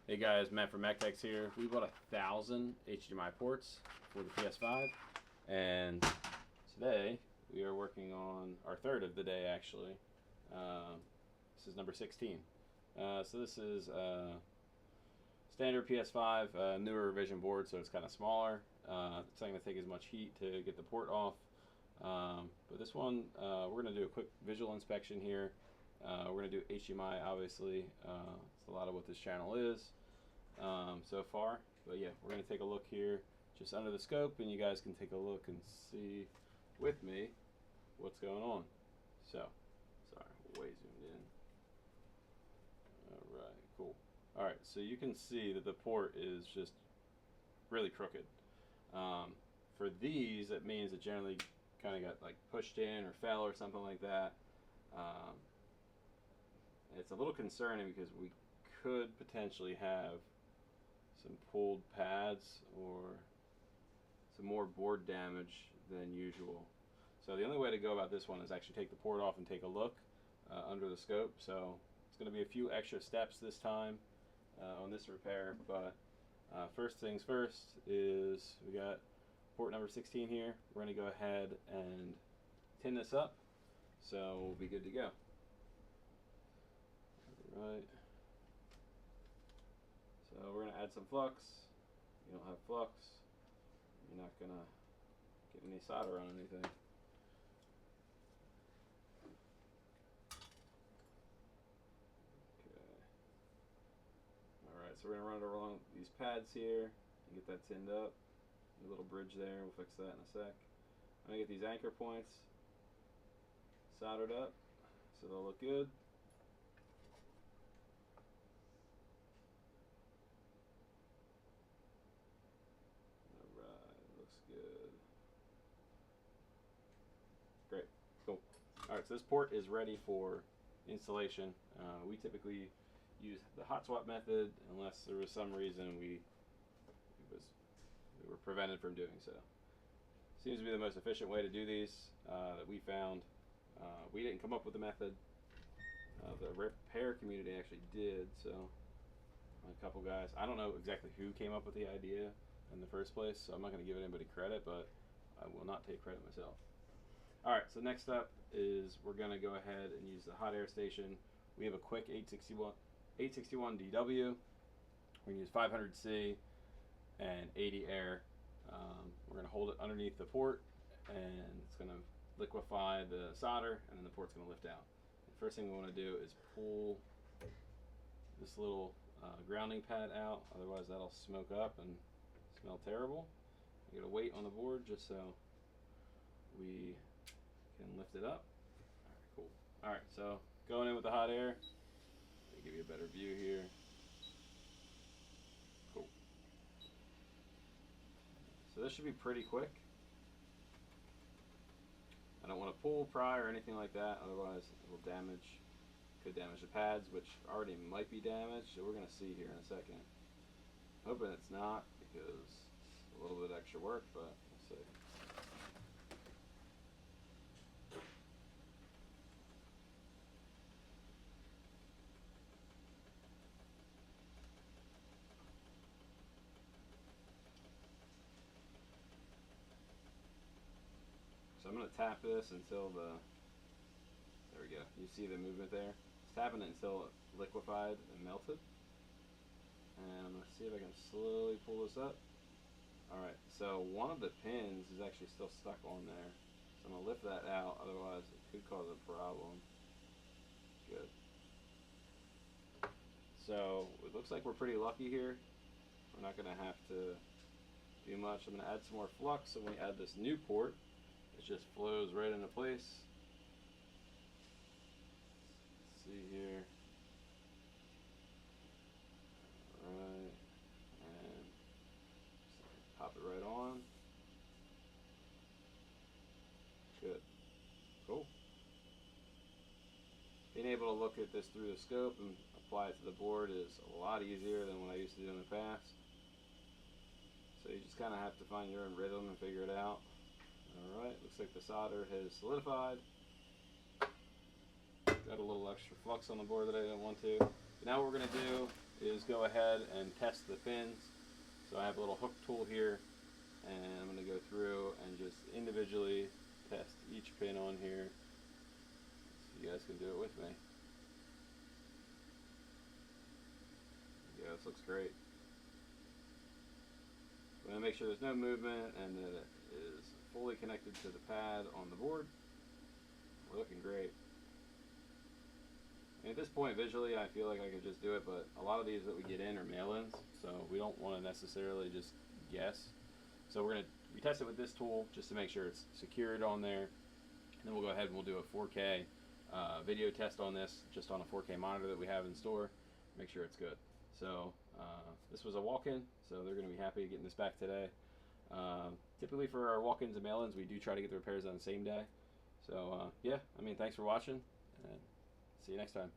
Hey guys, Matt from MacTechs here. We bought 1,000 HDMI ports for the PS5, and today we are working on our third of the day actually. This is number 16. So this is standard PS5, newer revision board, so it's kind of smaller. It's not going to take as much heat to get the port off. But this one, we're going to do a quick visual inspection here. We're going to do HDMI, obviously. It's a lot of what this channel is so far. But yeah, we're going to take a look here just under the scope, and you guys can take a look and see with me what's going on. So, sorry, way zoomed in. All right, cool. All right, so you can see that the port is just really crooked. For these, it means it generally kind of got like pushed in or fell or something like that. It's a little concerning because we could potentially have some pulled pads or some more board damage than usual. So the only way to go about this one is actually take the port off and take a look under the scope. So it's going to be a few extra steps this time on this repair, but first things first is we got port number 16 here. We're going to go ahead and tin this up, so we'll be good to go. Right. So we're going to add some flux. If you don't have flux, you're not going to get any solder on anything. Okay. Alright, so we're going to run it along these pads here and get that tinned up. A little bridge there, we'll fix that in a sec. I'm going to get these anchor points soldered up so they'll look good. Looks good. Great. Cool. Alright, so this port is ready for installation. We typically use the hot swap method unless there was some reason we were prevented from doing so. Seems to be the most efficient way to do these that we found. We didn't come up with the method. The repair community actually did, so a couple guys. I don't know exactly who came up with the idea in the first place, so I'm not going to give anybody credit, but I will not take credit myself. Alright, so next up is we're going to go ahead and use the hot air station. We have a quick 861 DW. We're going to use 500C and 80 air. We're going to hold it underneath the port, and it's going to liquefy the solder, and then the port's going to lift out. The first thing we want to do is pull this little grounding pad out, otherwise that'll smoke up and smell terrible. You got to wait on the board just so we can lift it up. Alright, cool. Alright, so going in with the hot air. Let me give you a better view here. Cool. So this should be pretty quick. I don't want to pull, pry, or anything like that, otherwise it will could damage the pads, which already might be damaged, so we're going to see here in a second. Hoping it's not, because it's a little bit extra work, but we'll see. So I'm going to tap this until there we go. You see the movement there? It's tapping it until it liquefied and melted. And I'm going to see if I can slowly pull this up. Alright, so one of the pins is actually still stuck on there. So I'm going to lift that out, otherwise it could cause a problem. Good. So it looks like we're pretty lucky here. We're not going to have to do much. I'm going to add some more flux, so when we add this new port, it just flows right into place. Let's see here. Alright, and pop it right on. Good. Cool. Being able to look at this through the scope and apply it to the board is a lot easier than what I used to do in the past. So you just kind of have to find your own rhythm and figure it out. Alright, looks like the solder has solidified. Got a little extra flux on the board that I didn't want to. But now what we're going to do is go ahead and test the pins. So I have a little hook tool here, and I'm going to go through and just individually test each pin on here so you guys can do it with me. Yeah, this looks great. I'm going to make sure there's no movement and that it is fully connected to the pad on the board. We're looking great. And at this point, visually, I feel like I could just do it, but a lot of these that we get in are mail-ins, so we don't want to necessarily just guess. So we're going to retest it with this tool just to make sure it's secured on there. And then we'll go ahead and we'll do a 4K video test on this, just on a 4K monitor that we have in store. Make sure it's good. So this was a walk-in, so they're going to be happy getting this back today. Typically for our walk-ins and mail-ins, we do try to get the repairs on the same day. So yeah, I mean, thanks for watching, and see you next time.